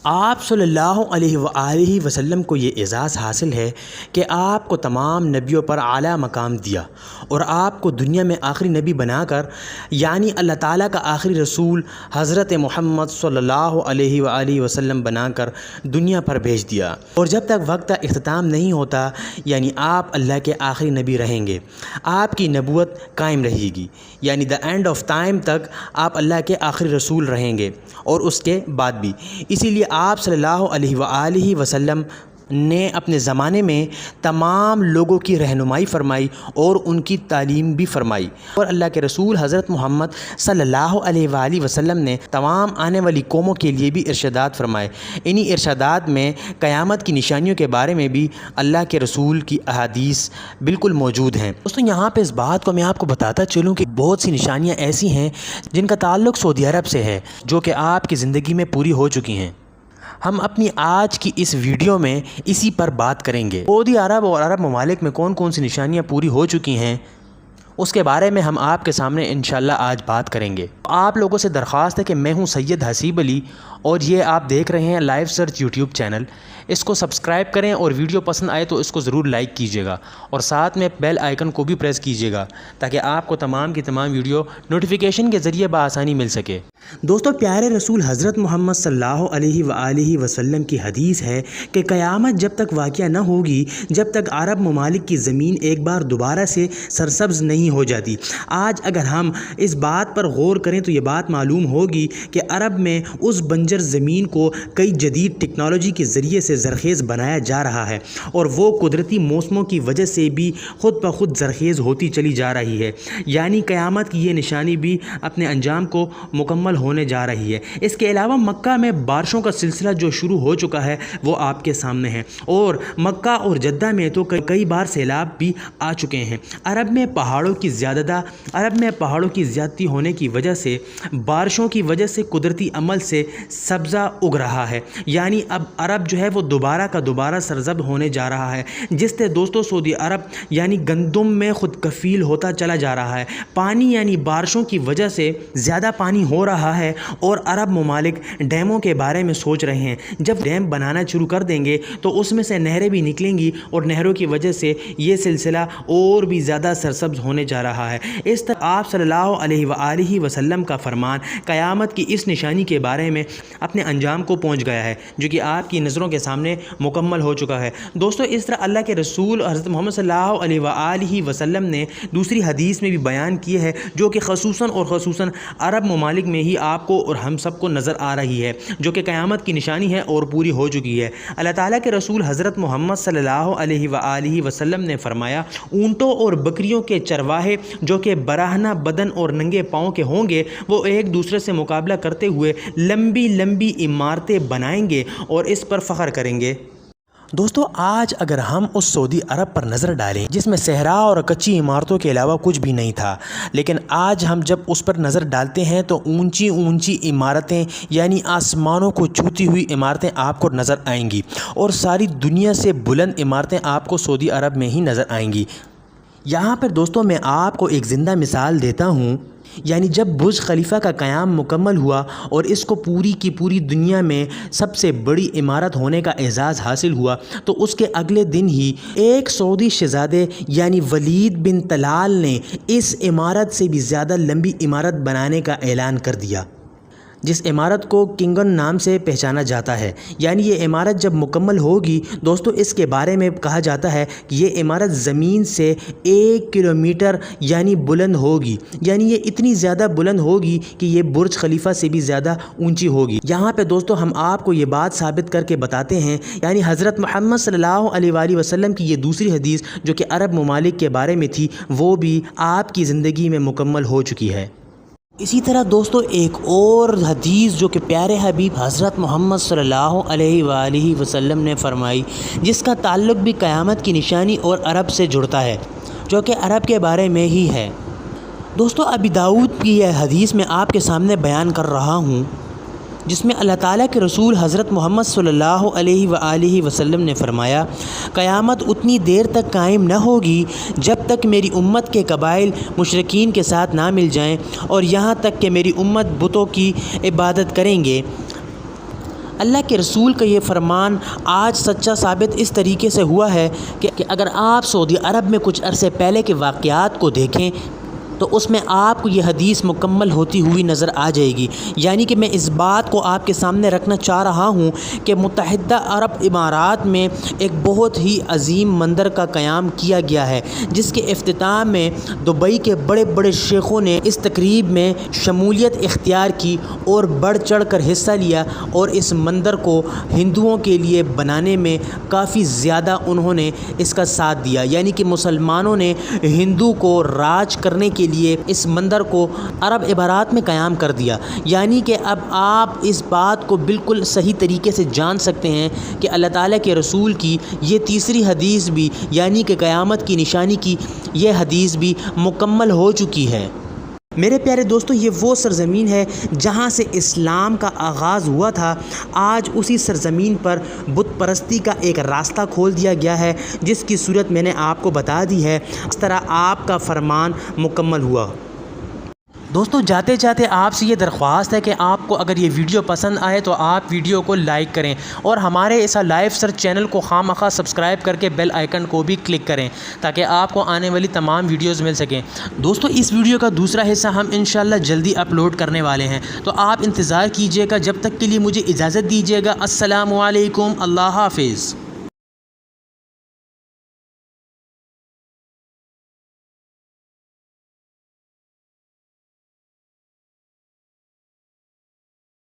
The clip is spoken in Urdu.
آپ صلی اللہ علیہ وآلہ وسلم کو یہ اعزاز حاصل ہے کہ آپ کو تمام نبیوں پر اعلیٰ مقام دیا اور آپ کو دنیا میں آخری نبی بنا کر یعنی اللہ تعالیٰ کا آخری رسول حضرت محمد صلی اللہ علیہ وآلہ وسلم بنا کر دنیا پر بھیج دیا، اور جب تک وقت اختتام نہیں ہوتا یعنی آپ اللہ کے آخری نبی رہیں گے، آپ کی نبوت قائم رہے گی، یعنی دا اینڈ آف ٹائم تک آپ اللہ کے آخری رسول رہیں گے اور اس کے بعد بھی۔ اسی لیے آپ صلی اللہ علیہ وآلہ وسلم نے اپنے زمانے میں تمام لوگوں کی رہنمائی فرمائی اور ان کی تعلیم بھی فرمائی، اور اللہ کے رسول حضرت محمد صلی اللہ علیہ وآلہ وسلم نے تمام آنے والی قوموں کے لیے بھی ارشادات فرمائے۔ انہی ارشادات میں قیامت کی نشانیوں کے بارے میں بھی اللہ کے رسول کی احادیث بالکل موجود ہیں۔ دوستوں یہاں پہ اس بات کو میں آپ کو بتاتا چلوں کہ بہت سی نشانیاں ایسی ہیں جن کا تعلق سعودی عرب سے ہے جو کہ آپ کی زندگی میں پوری ہو چکی ہیں۔ ہم اپنی آج کی اس ویڈیو میں اسی پر بات کریں گے۔ سعودی عرب اور عرب ممالک میں کون کون سی نشانیاں پوری ہو چکی ہیں اس کے بارے میں ہم آپ کے سامنے انشاءاللہ آج بات کریں گے۔ آپ لوگوں سے درخواست ہے کہ میں ہوں سید حسیب علی اور یہ آپ دیکھ رہے ہیں لائیو سرچ یوٹیوب چینل۔ اس کو سبسکرائب کریں اور ویڈیو پسند آئے تو اس کو ضرور لائک کیجیے گا اور ساتھ میں بیل آئیکن کو بھی پریس کیجیے گا تاکہ آپ کو تمام کی تمام ویڈیو نوٹیفیکیشن کے ذریعے بآسانی مل سکے۔ دوستو پیارے رسول حضرت محمد صلی اللہ علیہ وآلہ وسلم کی حدیث ہے کہ قیامت جب تک واقعہ نہ ہوگی جب تک عرب ممالک کی زمین ایک بار دوبارہ سے سرسبز نہیں ہو جاتی۔ آج اگر ہم اس بات پر غور کریں تو یہ بات معلوم ہوگی کہ عرب میں اس بنجر زمین کو کئی جدید ٹیکنالوجی کے ذریعے سے زرخیز بنایا جا رہا ہے، اور وہ قدرتی موسموں کی وجہ سے بھی خود بخود زرخیز ہوتی چلی جا رہی ہے، یعنی قیامت کی یہ نشانی بھی اپنے انجام کو مکمل ہونے جا رہی ہے۔ اس کے علاوہ مکہ میں بارشوں کا سلسلہ جو شروع ہو چکا ہے وہ آپ کے سامنے ہے، اور مکہ اور جدہ میں تو کئی بار سیلاب بھی آ چکے ہیں۔ عرب میں پہاڑوں کی زیادتی ہونے کی وجہ سے بارشوں کی وجہ سے قدرتی عمل سے سبزہ اگ رہا ہے، یعنی اب عرب جو ہے وہ دوبارہ کا دوبارہ سرزب ہونے جا رہا ہے، جس سے دوستوں سعودی عرب یعنی گندم میں خود کفیل ہوتا چلا جا رہا ہے۔ پانی یعنی بارشوں کی وجہ سے زیادہ پانی ہو رہا ہے، اور عرب ممالک ڈیموں کے بارے میں سوچ رہے ہیں۔ جب ڈیم بنانا شروع کر دیں گے تو اس میں سے نہریں بھی نکلیں گی اور نہروں کی وجہ سے یہ سلسلہ اور بھی زیادہ سرسبز ہونے جا رہا ہے۔ اس طرح آپ صلی اللہ علیہ وآلہ وسلم کا فرمان قیامت کی اس نشانی کے بارے میں اپنے انجام کو پہنچ گیا ہے جو کہ آپ کی نظروں کے سامنے مکمل ہو چکا ہے۔ دوستو اس طرح اللہ کے رسول حضرت محمد صلی اللہ علیہ وآلہ وسلم نے دوسری حدیث میں بھی بیان کی ہے جو کہ خصوصاً عرب ممالک میں ہی آپ کو اور ہم سب کو نظر آ رہی ہے، جو کہ قیامت کی نشانی ہے اور پوری ہو چکی ہے۔ اللہ تعالیٰ کے رسول حضرت محمد صلی اللہ علیہ وآلہ وسلم نے فرمایا، اونٹوں اور بکریوں کے چرواہے جو کہ براہنہ بدن اور ننگے پاؤں کے ہوں گے وہ ایک دوسرے سے مقابلہ کرتے ہوئے لمبی لمبی عمارتیں بنائیں گے اور اس پر فخر کریں گے۔ دوستو آج اگر ہم اس سعودی عرب پر نظر ڈالیں جس میں صحرا اور کچی عمارتوں کے علاوہ کچھ بھی نہیں تھا، لیکن آج ہم جب اس پر نظر ڈالتے ہیں تو اونچی اونچی عمارتیں یعنی آسمانوں کو چھوتی ہوئی عمارتیں آپ کو نظر آئیں گی، اور ساری دنیا سے بلند عمارتیں آپ کو سعودی عرب میں ہی نظر آئیں گی۔ یہاں پر دوستوں میں آپ کو ایک زندہ مثال دیتا ہوں، یعنی جب برج خلیفہ کا قیام مکمل ہوا اور اس کو پوری کی پوری دنیا میں سب سے بڑی عمارت ہونے کا اعزاز حاصل ہوا تو اس کے اگلے دن ہی ایک سعودی شہزادے یعنی ولید بن طلال نے اس عمارت سے بھی زیادہ لمبی عمارت بنانے کا اعلان کر دیا، جس عمارت کو کنگن نام سے پہچانا جاتا ہے۔ یعنی یہ عمارت جب مکمل ہوگی دوستو اس کے بارے میں کہا جاتا ہے کہ یہ عمارت زمین سے 1 کلومیٹر یعنی بلند ہوگی، یعنی یہ اتنی زیادہ بلند ہوگی کہ یہ برج خلیفہ سے بھی زیادہ اونچی ہوگی۔ یہاں پہ دوستو ہم آپ کو یہ بات ثابت کر کے بتاتے ہیں، یعنی حضرت محمد صلی اللہ علیہ وآلہ وسلم کی یہ دوسری حدیث جو کہ عرب ممالک کے بارے میں تھی وہ بھی آپ کی زندگی میں مکمل ہو چکی ہے۔ اسی طرح دوستو ایک اور حدیث جو کہ پیارے حبیب حضرت محمد صلی اللہ علیہ وآلہ وسلم نے فرمائی جس کا تعلق بھی قیامت کی نشانی اور عرب سے جڑتا ہے جو کہ عرب کے بارے میں ہی ہے۔ دوستو ابی داؤد کی یہ حدیث میں آپ کے سامنے بیان کر رہا ہوں جس میں اللہ تعالیٰ کے رسول حضرت محمد صلی اللہ علیہ وآلہ وسلم نے فرمایا، قیامت اتنی دیر تک قائم نہ ہوگی جب تک میری امت کے قبائل مشرکین کے ساتھ نہ مل جائیں، اور یہاں تک کہ میری امت بتوں کی عبادت کریں گے۔ اللہ کے رسول کا یہ فرمان آج سچا ثابت اس طریقے سے ہوا ہے کہ اگر آپ سعودی عرب میں کچھ عرصے پہلے کے واقعات کو دیکھیں تو اس میں آپ کو یہ حدیث مکمل ہوتی ہوئی نظر آ جائے گی۔ یعنی کہ میں اس بات کو آپ کے سامنے رکھنا چاہ رہا ہوں کہ متحدہ عرب امارات میں ایک بہت ہی عظیم مندر کا قیام کیا گیا ہے، جس کے افتتاح میں دبئی کے بڑے بڑے شیخوں نے اس تقریب میں شمولیت اختیار کی اور بڑھ چڑھ کر حصہ لیا، اور اس مندر کو ہندوؤں کے لیے بنانے میں کافی زیادہ انہوں نے اس کا ساتھ دیا۔ یعنی کہ مسلمانوں نے ہندو کو راج کرنے کے لیے اس مندر کو عرب امارات میں قیام کر دیا۔ یعنی کہ اب آپ اس بات کو بالکل صحیح طریقے سے جان سکتے ہیں کہ اللہ تعالیٰ کے رسول کی یہ تیسری حدیث بھی، یعنی کہ قیامت کی نشانی کی یہ حدیث بھی مکمل ہو چکی ہے۔ میرے پیارے دوستو، یہ وہ سرزمین ہے جہاں سے اسلام کا آغاز ہوا تھا۔ آج اسی سرزمین پر بت پرستی کا ایک راستہ کھول دیا گیا ہے، جس کی صورت میں نے آپ کو بتا دی ہے۔ اس طرح آپ کا فرمان مکمل ہوا۔ دوستو، جاتے جاتے آپ سے یہ درخواست ہے کہ آپ کو اگر یہ ویڈیو پسند آئے تو آپ ویڈیو کو لائک کریں، اور ہمارے ایسا لائف سرچ چینل کو خواہ سبسکرائب کر کے بیل آئیکن کو بھی کلک کریں تاکہ آپ کو آنے والی تمام ویڈیوز مل سکیں۔ دوستو، اس ویڈیو کا دوسرا حصہ ہم انشاءاللہ جلدی اپلوڈ کرنے والے ہیں، تو آپ انتظار کیجئے گا۔ جب تک کے لیے مجھے اجازت دیجئے گا۔ السلام علیکم، اللہ حافظ۔